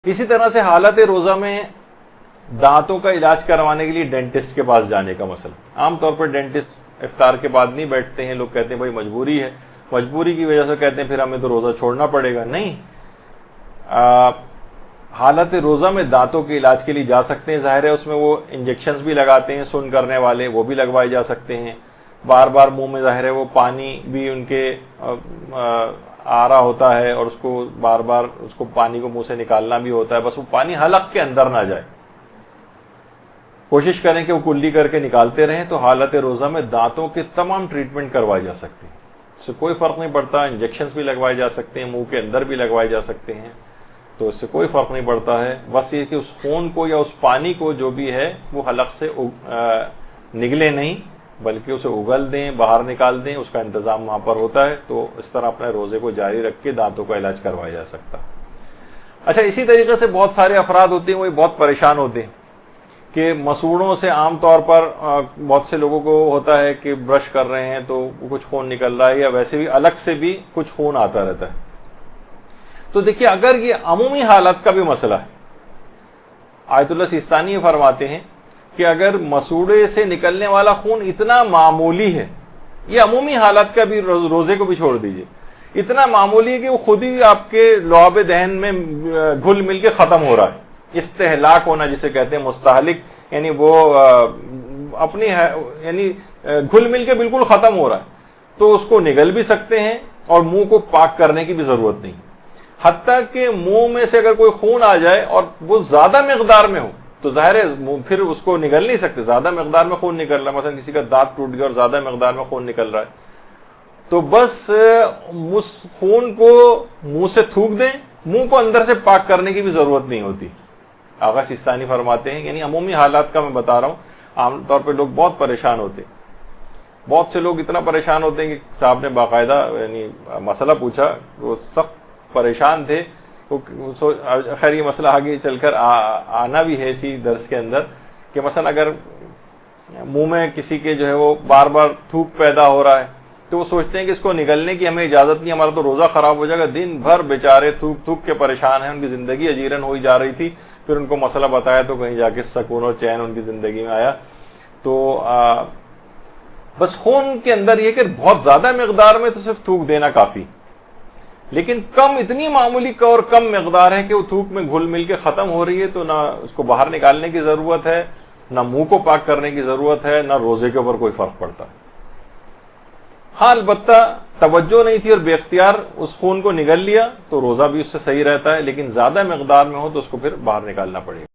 اسی طرح سے حالت روزہ میں دانتوں کا علاج کروانے کے لیے ڈینٹسٹ کے پاس جانے کا مسئلہ. عام طور پر ڈینٹسٹ افطار کے بعد نہیں بیٹھتے ہیں. لوگ کہتے ہیں بھائی مجبوری ہے، مجبوری کی وجہ سے کہتے ہیں پھر ہمیں تو روزہ چھوڑنا پڑے گا. نہیں، حالت روزہ میں دانتوں کے علاج کے لیے جا سکتے ہیں. ظاہر ہے اس میں وہ انجیکشنز بھی لگاتے ہیں سن کرنے والے، وہ بھی لگوائے جا سکتے ہیں. بار بار منہ میں ظاہر ہے وہ پانی بھی ان کے آ رہا ہوتا ہے اور اس کو بار بار اس کو پانی کو منہ سے نکالنا بھی ہوتا ہے. بس وہ پانی حلق کے اندر نہ جائے، کوشش کریں کہ وہ کلی کر کے نکالتے رہیں. تو حالت روزہ میں دانتوں کے تمام ٹریٹمنٹ کروائی جا سکتی ہے، اس سے کوئی فرق نہیں پڑتا. انجیکشنز بھی لگوائے جا سکتے ہیں، منہ کے اندر بھی لگوائے جا سکتے ہیں، تو اس سے کوئی فرق نہیں پڑتا ہے. بس یہ کہ اس خون کو یا اس پانی کو جو بھی ہے وہ حلق سے نگلے نہیں، بلکہ اسے اگل دیں، باہر نکال دیں. اس کا انتظام وہاں پر ہوتا ہے. تو اس طرح اپنے روزے کو جاری رکھ کے دانتوں کا علاج کروایا جا سکتا. اچھا، اسی طریقے سے بہت سارے افراد ہوتے ہیں وہ بہت پریشان ہوتے ہیں کہ مسوڑوں سے عام طور پر بہت سے لوگوں کو ہوتا ہے کہ برش کر رہے ہیں تو کچھ خون نکل رہا ہے، یا ویسے بھی الگ سے بھی کچھ خون آتا رہتا ہے. تو دیکھیے، اگر یہ عمومی حالت کا بھی مسئلہ ہے، آیت اللہ سیستانی فرماتے ہیں کہ اگر مسوڑے سے نکلنے والا خون اتنا معمولی ہے، یہ عمومی حالت کا بھی روزے کو بھی چھوڑ دیجئے، اتنا معمولی ہے کہ وہ خود ہی آپ کے لعاب دہن میں گھل مل کے ختم ہو رہا ہے. استہلاک ہونا جسے کہتے ہیں، مستہلک، یعنی وہ اپنی یعنی گھل مل کے بالکل ختم ہو رہا ہے، تو اس کو نگل بھی سکتے ہیں اور منہ کو پاک کرنے کی بھی ضرورت نہیں. حتیٰ کہ منہ میں سے اگر کوئی خون آ جائے اور وہ زیادہ مقدار میں ہو تو ظاہر ہے پھر اس کو نگل نہیں سکتے. زیادہ مقدار میں خون نکل رہا ہے، مثلا کسی کا دانت ٹوٹ گیا اور زیادہ مقدار میں خون نکل رہا ہے، تو بس اس خون کو منہ سے تھوک دیں، منہ کو اندر سے پاک کرنے کی بھی ضرورت نہیں ہوتی. آغا سیستانی فرماتے ہیں، یعنی عمومی حالات کا میں بتا رہا ہوں. عام طور پہ لوگ بہت پریشان ہوتے ہیں، بہت سے لوگ اتنا پریشان ہوتے ہیں کہ صاحب نے باقاعدہ یعنی مسئلہ پوچھا، وہ سخت پریشان تھے. خیر یہ مسئلہ آگے چل کر آنا بھی ہے اسی درس کے اندر کہ مثلا اگر منہ میں کسی کے جو ہے وہ بار بار تھوک پیدا ہو رہا ہے تو وہ سوچتے ہیں کہ اس کو نگلنے کی ہمیں اجازت نہیں، ہمارا تو روزہ خراب ہو جائے گا. دن بھر بیچارے تھوک تھوک کے پریشان ہیں، ان کی زندگی اجیرن ہوئی جا رہی تھی. پھر ان کو مسئلہ بتایا تو کہیں جا کے سکون اور چین ان کی زندگی میں آیا. تو بس خون کے اندر یہ کہ بہت زیادہ مقدار میں تو صرف تھوک دینا کافی، لیکن کم، اتنی معمولی اور کم مقدار ہے کہ وہ تھوک میں گھل مل کے ختم ہو رہی ہے، تو نہ اس کو باہر نکالنے کی ضرورت ہے، نہ منہ کو پاک کرنے کی ضرورت ہے، نہ روزے کے اوپر کوئی فرق پڑتا ہے. ہاں البتہ توجہ نہیں تھی اور بے اختیار اس خون کو نگل لیا تو روزہ بھی اس سے صحیح رہتا ہے، لیکن زیادہ مقدار میں ہو تو اس کو پھر باہر نکالنا پڑے گا.